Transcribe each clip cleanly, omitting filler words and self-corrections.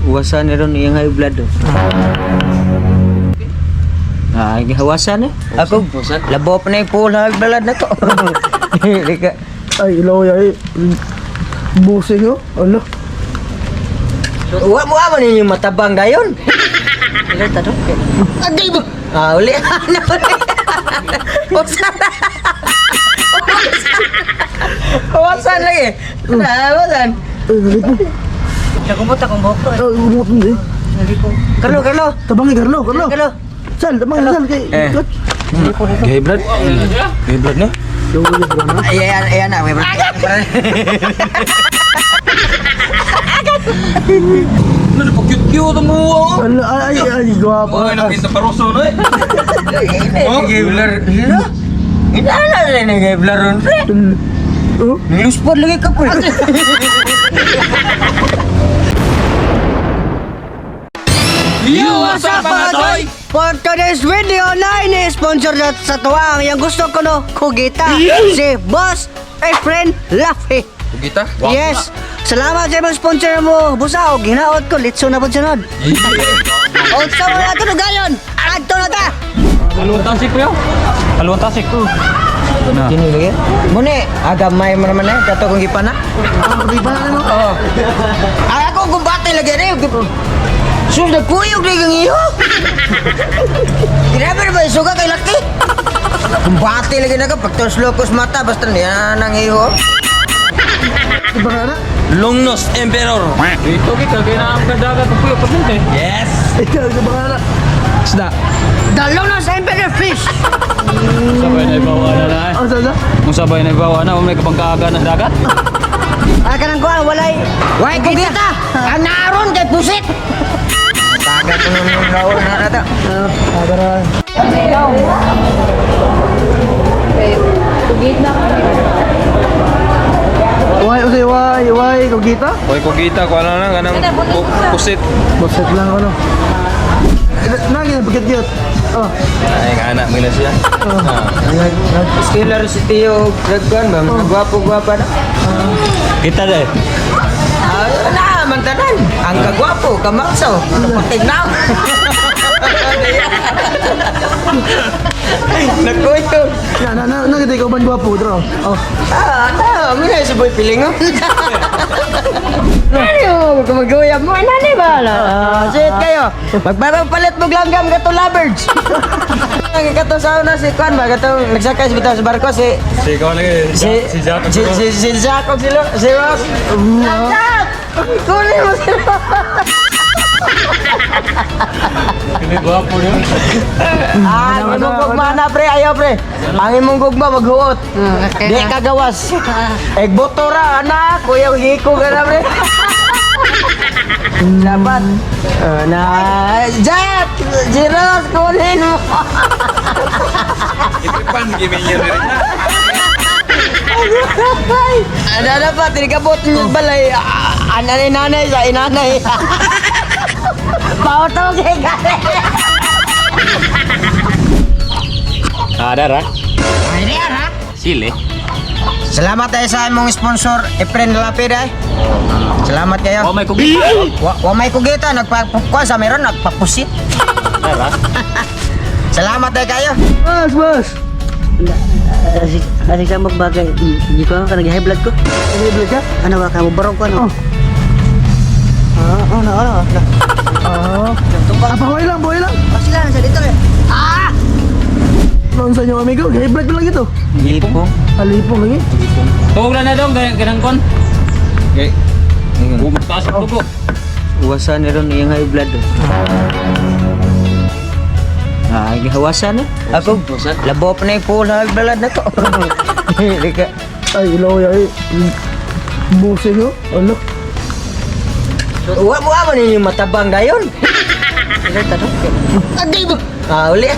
Uwasan ron yang high blood. Ah, gihawasan eh. Ako labo pa na full high blood na to. Lika. Ay, ilaw ay. Busing yo. Ano? Wa mo aman ninyo matabang dayon. Ila ta to. Agay ba? Ah, uli. Uwasan lagi. Uwasan. Nakumot akong buhok to. Ay, umot mo eh. Carlo. Tabangi Carlo. Sal, tabangi sal kay. Gay blood. Gay blood na. Ayan na, may Ano pa cute mo? Ay, gwapo. Ay, nakita paroso na eh. Gay blur. Inaala rin na gay blur ron, pre. Niluspod lagi ka, pre. What's up mga toy? For today's video na ini-sponsor sa tuwang yung gusto ko no, Kugita, si Boss, my friend, Laffy. Kita? Yes, salamat sa mga sponsor mo, busa, o ginaot ko, litso na po sunod. O sa mga ito na gayon, adto na ta. Haluan tasik ko yun. Haluan tasik ko. Gini lagi? Mune, agamay mo naman eh, kato kong gipana. Gipana na mo? Oo. Ay, ako gumbate lagi rin. Sus, nagkuyog lagi ng iyo. Grabe na ba, suga kay laki? Gumbate lagi na ka, pagtos locos mata, basta niyan ang iyo. Gipana na? Longnos Emperor. Ito kita, kaya na ang kadagat ko yung pasente. Yes! Ikaw, gipana na. Isda. Dalong na sa Emperor Fish. Sabay na ibawa na na eh. Ang sala? Kung sabay na ibawa na, may kapangkaaga na dagat. Ay, kanang kuha, walay Kugita. Ang naroon kay Pusit. Tagat ko nung laon na nato. Agaran. Why, Kugita? Hoy, kung kita, kung ano na, ganang pusit. Baset lang ano. Nagi na pagkat Oh. Ay, nga anak, may na siya. Skiller si Tio Dragwan ba? Mga gwapo-gwapa na. Kita deh. Na, mantanan. Ang kagwapo, kamaksaw. Tignaw. Nagkuyo. Nagitay ko ban gwapo, bro. Oh. Muna si Boy Pilingo. Ano, kumaguyab mo. Nani ba? Sit kayo. Magpapalit mo langgam kato lovebirds. Ang kato sa una si Kwan ba? Kato nagsakay bitaw sa barko si... Si ikaw lagi. Si Jacob. Si Jacob si Ross. Jacob! Kunin mo si Ross. Ini gwapo niya. Ang imong gugma na pre, ayaw pre. Ang imong gugma maghuot. Di ka gawas. Egbotora anak, kuya hiko ka na pre. Dapat na Jet! Jiros, kunin mo. Itripan, gimmick niya rin na. Ano dapat, tinigabot niyo balay. Nanay sa inanay. Pauto kay gare. Ada ra? Ay, ha? Sili. Salamat tayo sa imong sponsor, Efren Lapid ay. Salamat kayo. Oh, may kugita. Wa may Kugita, nagpakuha sa meron, nagpapusit. Ada. Salamat tayo kayo. Bas. Asik sa magbagay, hindi ko ka nag-high blood ko. High blood ka? Ano ba ka mo barong ko ano? Boy lang. Sila na sa dito eh. Noon sa inyo amigo, high blood lang ito. Lipong. Alipong lagi. Tugog lang na dong, ganang kon. Okay. Taas ang tugo. Uwasan ron yung high blood. Ah, gihawasan eh. Ako labo pa na full high blood na to. Lika. Ay, ilaw ay. Busing yo. Ano? Wa mo aman ninyo matabang dayon. Ila ta to. Agay ba? Ah, uli.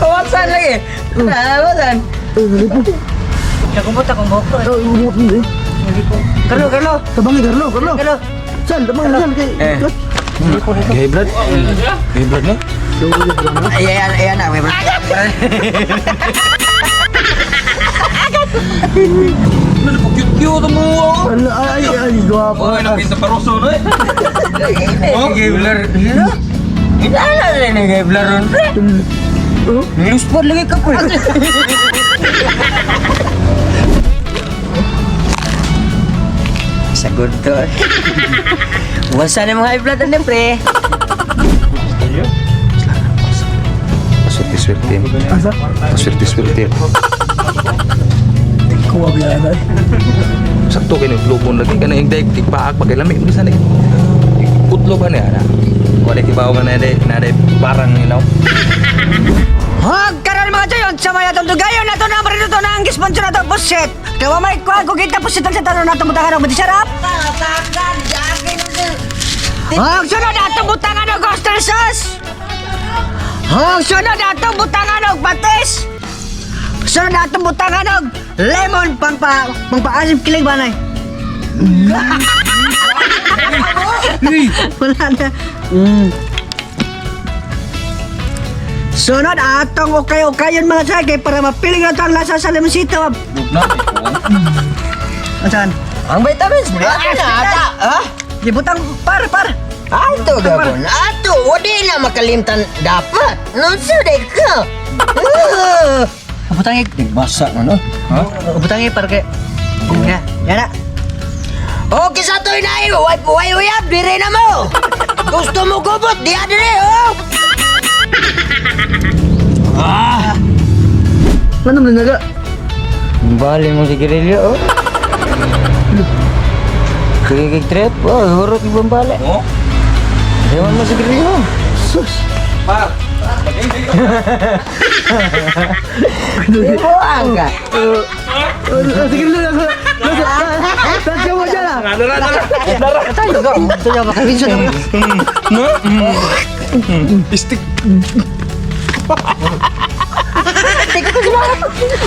Uwasan lagi. Uwasan. Nakumot akong buhok ko. Ay, umot mo eh. Carlo. Tabangi Carlo. Sal, tabangi sal kay. Gay blood. Gay blood na. Ayan na, may Ano pa cute Iyo tumuwa. Ay, gwapo. Oh, nakita paroso no eh. Oh, gibler. Inala rin ang gibler ron, pre. Niluspod lagi ka, pre. Sagot to. Wasa na mga high blood na, pre. Swerte-swerte. Asa? Swerte-swerte. Kuha biya na. Sakto kayo naglubon lagi ka na yung daig tigpaak pagkailamig mo sana kutlo ba niya na wala kibaw ka na day barang nilaw. Hag karon mga Joyon sa mga atong dugayon nato na marito to na ang sponsor nato puset. Kaya may kuha ko kita puset sa tanong nato butangan og sarap. Hag sunod nato butangan og oyster sauce. Hag sunod nato butangan og patis. Sunod nato butangan og lemon pangpaasim kilig banay. Wala na. Sunod atong okay-okayon mga sagay para mapiling nato ang lasa sa lemonsito. Asan? Ang vitamins, pre. Ato na, ata. Ha? Gibutang par. Ato, gabon. Ato, wadi na makalimtan dapat. Nunsuday ka. Butang Basa na, no? butang par kay. Ya, ya na. Okay, sa to'y na iyo. Way-uyab, dire na mo. Gusto mo gubot, di adire, oh. Ano man naga? Bali mo si Kirilyo, oh. Kikik trip, oh. Hurot ibang bali. Oh. Ewan mo si Kirilyo. Sus. Par. Ibo ang ka. Sige lang ako. Tatyo mo dyan ah. Tayo ka. Tayo ba kayo sa Istik. Teka ko sumara.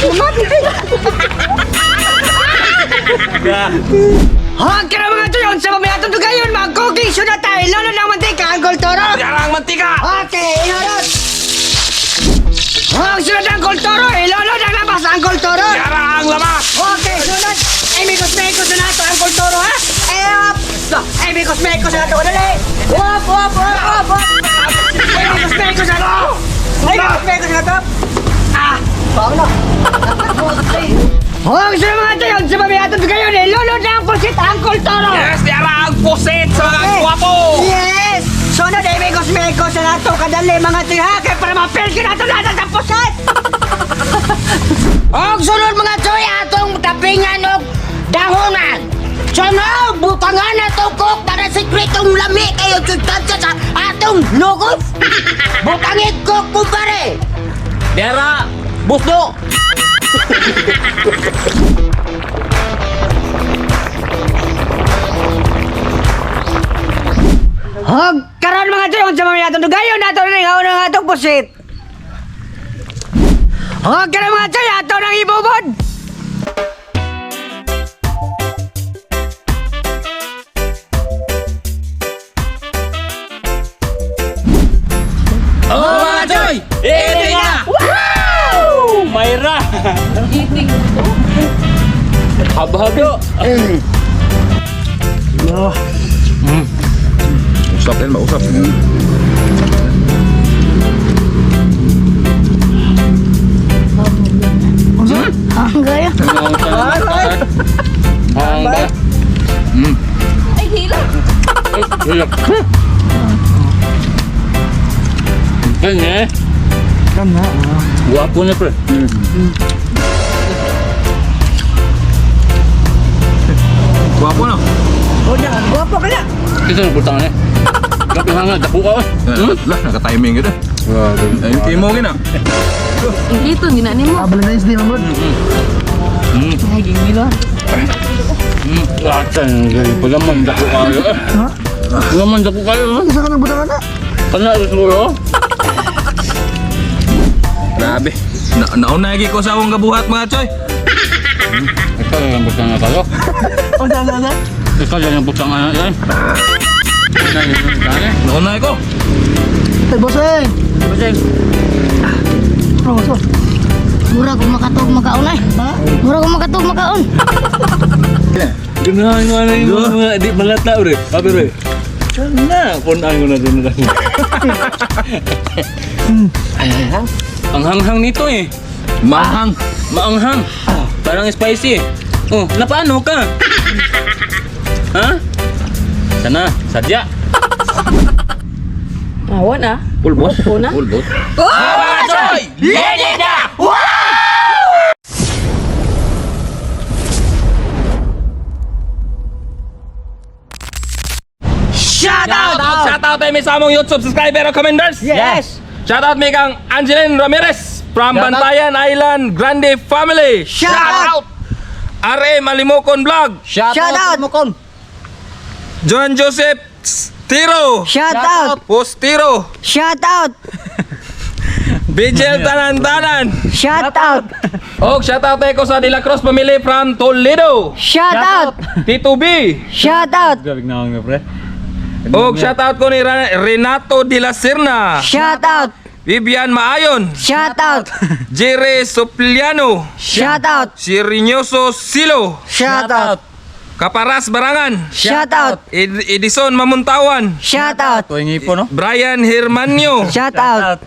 Lumati. Hag kaya mga Joyon sa mga atong dugayon mga cooking show na tayo lalo ng mantika ang Toro. Jarang mantika. Okay, inarot. Hag sunod ang Toro, ilolo ng labas ang Toro. Jarang lamas. Okay, sunod. Mekos na nato ang Toro, ha? Mekos na nato. Dali. Wop. Mekos na nato. Mekos na nato. Paano? Hong sa mga tayon sa pamiyatan kayo ni Lolo na ang pusit ang Toro. Yes, jarang pusit sa mga Okay. guwapo. Yes! Sunod ay mekos na nato kadali mga tihake para mapil ka nato lahat sa pusit. Og sunod mga choy, atong tapingan og dahonan. Sunod, butangan na to kok para sikretong lami kayo sustansya sa atong lugos. Butangit kok, kumpare. Dera, busdo. Hog karon mga tayon sa pamiyatan dugayon nato ning haon ng atong pusit. Hog karon mga tayon ato nang ibubod. Oh, mga choy! Eating na! Wow! Mayra! Eating. Haba-haba. Usap din, mausap. Gaya. Hangga. Ay, hilak. Hilak. Kanya. Kana. Guwapo na pre. Guwapo na. O na, guwapo ka na. Ito na putang na. Grabe hanga, dako ka ba? Lah, naka-timing gitu. Ayun, kimo gina. Ito, ginani mo. Abala na isdi mamod. Ay, gingilo. Atan, gani pa naman dako kayo. Ha? Naman dako kayo. Isa ka nang butangan na. Kana siguro. Grabe. Naunagi ko sa akong gabuhat mga choy. Ikaw yung butang na tayo. O na. Ikaw yung butang na yan. Naunagi ko. Tay boseng. Oh, so. Mura ko makatog makaon ay. Ha? Mura ko makatog makaon. Ganahan mo na yung mga di malata bre. Abi bre. Sana punaan ko na din na. Ang hanghang nito eh. Maanghang. Parang spicy eh. Oh, napaano ka? Ha? Sana, sadya. Awan ah. Pulbos. Una? Pulbos. Shout out! Shoutout tayo may samong YouTube subscriber o commenders. Yes! Shoutout may kang Angeline Ramirez from Bantayan Island Grande Family. Shout out! R.A. Malimokon Vlog. Shout out! John Joseph Tiro. Shout out! Postiro. Shout out! Bijel Tanan-Tanan. Shout out! Og shoutout tayo ko sa De La Cruz family from Toledo. Shout out! Tito B. Shout out! Gabig na ako pre. Og shoutout ko ni Renato de la Serna. Shout out! Vivian Maayon. Shout out! Jere Sopliano. Shout out! Sirinoso Silo. Shout out! Kaparas Barangan. Shout out! Edison Mamuntawan. Shout out! Tuwing ipo no? Brian Hermanio. Shout out!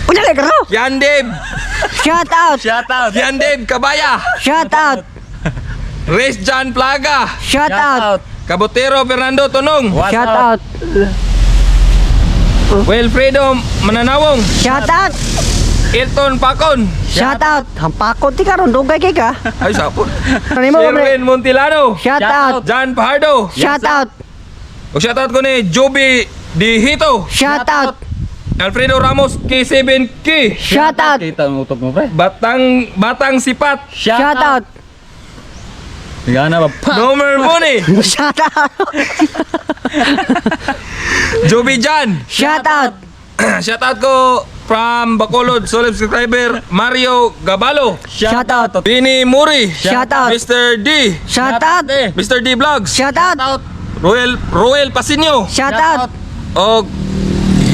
Udah ka ro! Yandeb. Shout out! Shout out. Yandeb Kabaya. Shout out! Race John Plaga. Shout out! Kabotero Fernando Tonong. Shout out! Wilfredo Mananawong. Shout out! Elton Pacon. Shout out! Hampako ti karon dugay kay ka. Ay sapon. Ano mo ba? Sherwin Montilano. Shout out! John Pajardo. Shout out! O shoutout ko ni Joby Dihito. Shout out! Alfredo Ramos K7K. Shout out! Kita ang utok mo pre. Batang Sipat. Shout out! Gana ba? Nomer Muni. Shout out! Joby Jan. Shout out! Shoutout ko from Bacolod, solo subscriber Mario Gabalo. Shout out! Bini Muri. Shout out! Mr. D. Shout out! Mr. D Vlogs. Shout out! Roel Pasinio. Shout out! O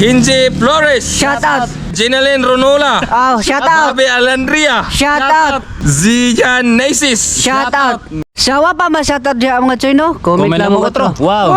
Hinji Flores. Shout out! Jenaline Ronola. Oh, shout out! Abe Alandria. Shout out! Zijan Naisis. Shout out! Sawa pa ma shout out diya mga Choy no? Comment lang mo otro. Wow.